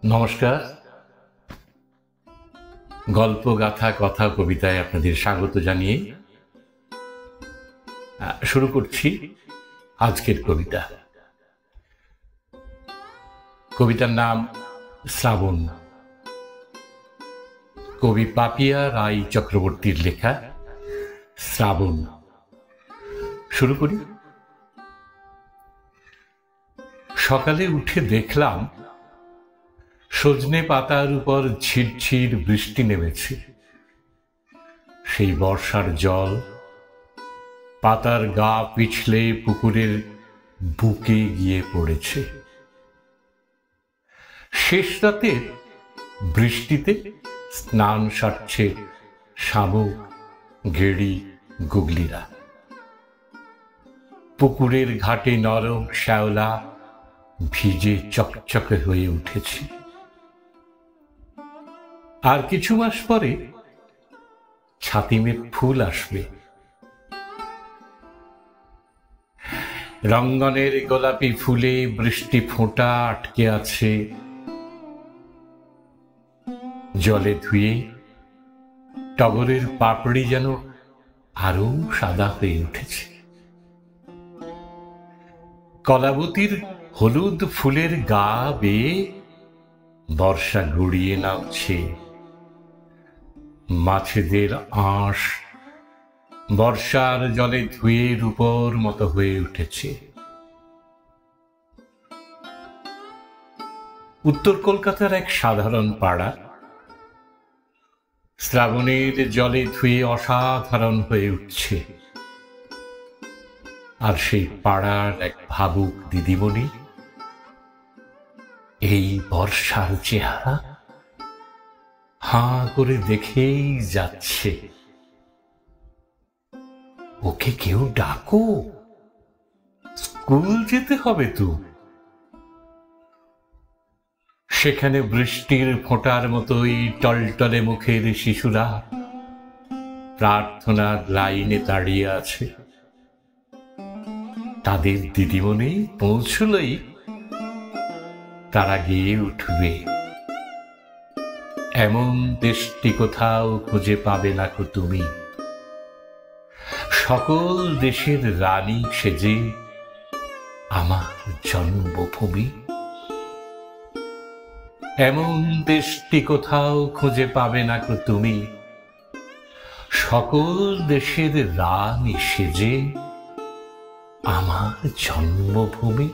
নমস্কার। গল্প গাথা কথা কবিতায় আপনাদের স্বাগত জানিয়ে শুরু করছি আজকের কবিতা। কবিতার নাম শ্রাবণ। কবি পাপিয়া রায় চক্রবর্তীর লেখা শ্রাবণ। শুরু করি। সকালে উঠে দেখলাম সজনে পাতার উপর ঝিরঝির বৃষ্টি নেমেছে। সেই বর্ষার জল পাতার গা পিছলে পুকুরের বুকে গিয়ে পড়েছে। শেষ রাতের বৃষ্টিতে স্নান সারছে শামুক, গেড়ি, গুগলিরা। পুকুরের ঘাটে নরম শ্যাওলা ভিজে চকচকে হয়ে উঠেছে। আর কিছু মাস পরে ছাতিমে ফুল আসবে। রঙ্গনের গোলাপি ফুলে বৃষ্টি ফোঁটা আটকে আছে। জলে ধুয়ে টগরের পাপড়ি যেন আরো সাদা হয়ে উঠেছে। কলাবতীর হলুদ ফুলের গা বেয়ে বর্ষা গড়িয়ে নামছে। মাছেদের আঁশ বর্ষার জলে ধুয়ে রূপোর মতো হয়ে উঠেছে। উত্তর কলকাতার এক সাধারণ পাড়া শ্রাবণের জলে ধুয়ে অসাধারণ হয়ে উঠছে। আর সেই পাড়ার এক ভাবুক দিদিমণি এই বর্ষার চেহারা হাঁ করে দেখেই যাচ্ছে। ওকে কেউ ডাকো, স্কুল যেতে হবে তো। সেখানে বৃষ্টির ফোঁটার মতোই টলটলে মুখের শিশুরা প্রার্থনার লাইনে দাঁড়িয়ে আছে। তাদের দিদিমণি পৌঁছলেই তারা গিয়ে উঠবে। এমন দেশটি কোথাও খুঁজে পাবে না কো তুমি। সকল দেশের রানী সেজে আমার জন্মভূমি। এমন দেশটি কোথাও খুঁজে পাবে না কো তুমি। সকল দেশের রানী সেজে আমার জন্মভূমি।